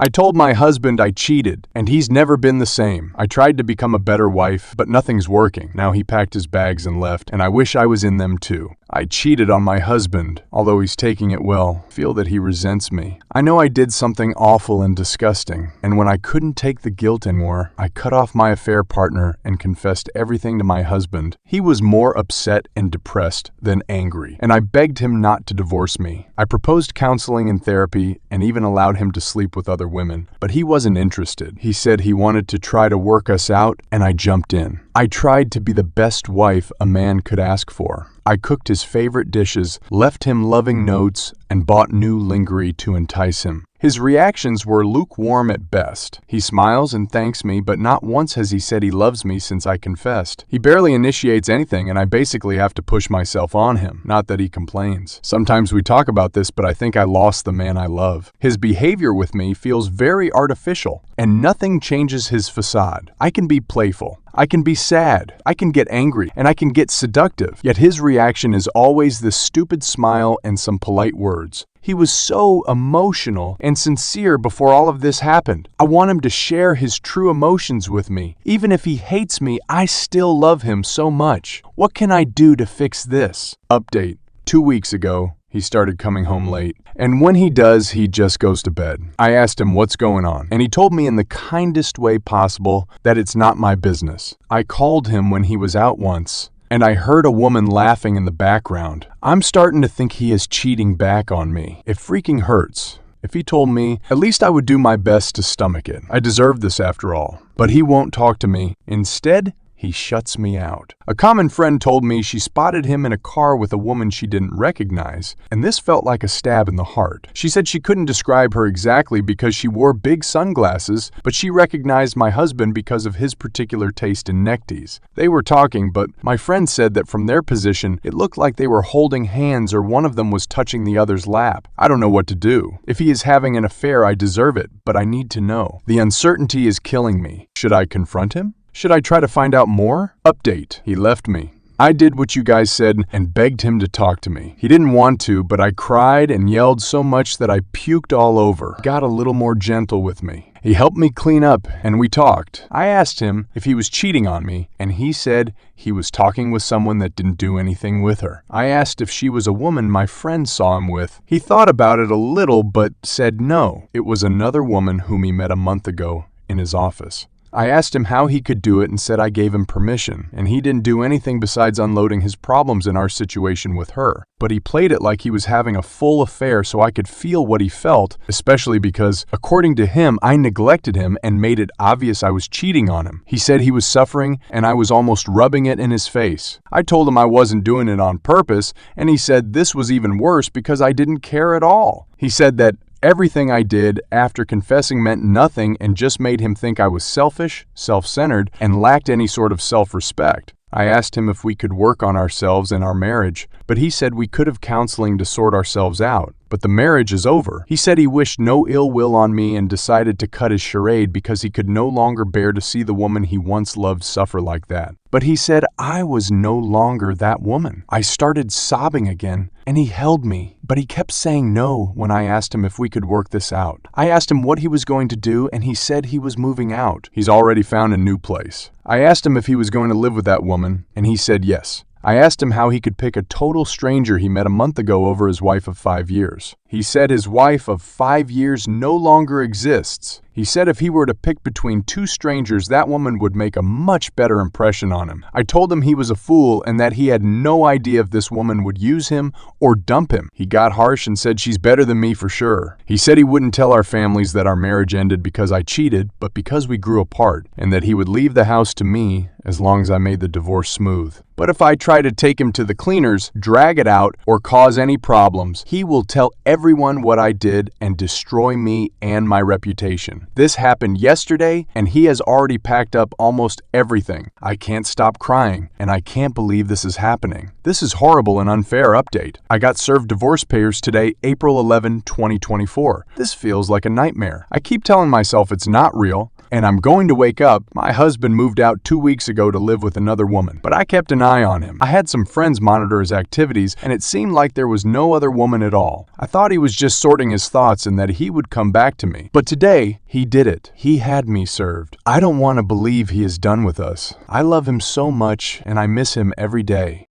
I told my husband I cheated, and he's never been the same. I tried to become a better wife, but nothing's working. Now he packed his bags and left, and I wish I was in them too. I cheated on my husband, although he's taking it well. I feel that he resents me. I know I did something awful and disgusting, and when I couldn't take the guilt anymore, I cut off my affair partner and confessed everything to my husband. He was more upset and depressed than angry, and I begged him not to divorce me. I proposed counseling and therapy and even allowed him to sleep with other women, but he wasn't interested. He said he wanted to try to work us out, and I jumped in. I tried to be the best wife a man could ask for. I cooked his favorite dishes, left him loving notes, and bought new lingerie to entice him. His reactions were lukewarm at best. He smiles and thanks me, but not once has he said he loves me since I confessed. He barely initiates anything, and I basically have to push myself on him. Not that he complains. Sometimes we talk about this, but I think I lost the man I love. His behavior with me feels very artificial, and nothing changes his facade. I can be playful. I can be sad, I can get angry, and I can get seductive, yet his reaction is always this stupid smile and some polite words. He was so emotional and sincere before all of this happened. I want him to share his true emotions with me. Even if he hates me, I still love him so much. What can I do to fix this? Update. 2 weeks ago, he started coming home late, and when he does, he just goes to bed. I asked him what's going on, and he told me in the kindest way possible that it's not my business. I called him when he was out once, and I heard a woman laughing in the background. I'm starting to think he is cheating back on me. It freaking hurts. If he told me, at least I would do my best to stomach it. I deserve this after all. But he won't talk to me. Instead, he shuts me out. A common friend told me she spotted him in a car with a woman she didn't recognize, and this felt like a stab in the heart. She said she couldn't describe her exactly because she wore big sunglasses, but she recognized my husband because of his particular taste in neckties. They were talking, but my friend said that from their position, it looked like they were holding hands or one of them was touching the other's lap. I don't know what to do. If he is having an affair, I deserve it, but I need to know. The uncertainty is killing me. Should I confront him? Should I try to find out more? Update. He left me. I did what you guys said and begged him to talk to me. He didn't want to, but I cried and yelled so much that I puked all over. Got a little more gentle with me. He helped me clean up, and we talked. I asked him if he was cheating on me, and he said he was talking with someone that didn't do anything with her. I asked if she was a woman my friend saw him with. He thought about it a little, but said no. It was another woman whom he met a month ago in his office. I asked him how he could do it and said I gave him permission, and he didn't do anything besides unloading his problems in our situation with her. But he played it like he was having a full affair so I could feel what he felt, especially because, according to him, I neglected him and made it obvious I was cheating on him. He said he was suffering, and I was almost rubbing it in his face. I told him I wasn't doing it on purpose, and he said this was even worse because I didn't care at all. He said that everything I did after confessing meant nothing and just made him think I was selfish, self-centered, and lacked any sort of self-respect. I asked him if we could work on ourselves and our marriage, but he said we could have counseling to sort ourselves out. But the marriage is over. He said he wished no ill will on me and decided to cut his charade because he could no longer bear to see the woman he once loved suffer like that. But he said I was no longer that woman. I started sobbing again, and he held me, but he kept saying no when I asked him if we could work this out. I asked him what he was going to do, and he said he was moving out. He's already found a new place. I asked him if he was going to live with that woman, and he said yes. I asked him how he could pick a total stranger he met a month ago over his wife of 5 years. He said his wife of 5 years no longer exists. He said if he were to pick between two strangers, that woman would make a much better impression on him. I told him he was a fool and that he had no idea if this woman would use him or dump him. He got harsh and said she's better than me for sure. He said he wouldn't tell our families that our marriage ended because I cheated, but because we grew apart, and that he would leave the house to me as long as I made the divorce smooth. But if I try to take him to the cleaners, drag it out, or cause any problems, he will tell everyone what I did and destroy me and my reputation. This happened yesterday, and he has already packed up almost everything. I can't stop crying, and I can't believe this is happening. This is horrible and unfair. Update. I got served divorce papers today, April 11, 2024. This feels like a nightmare. I keep telling myself it's not real, And I'm going to wake up. My husband moved out 2 weeks ago to live with another woman, but I kept an eye on him. I had some friends monitor his activities, and it seemed like there was no other woman at all. I thought he was just sorting his thoughts and that he would come back to me. But today, he did it. He had me served. I don't want to believe he is done with us. I love him so much, and I miss him every day.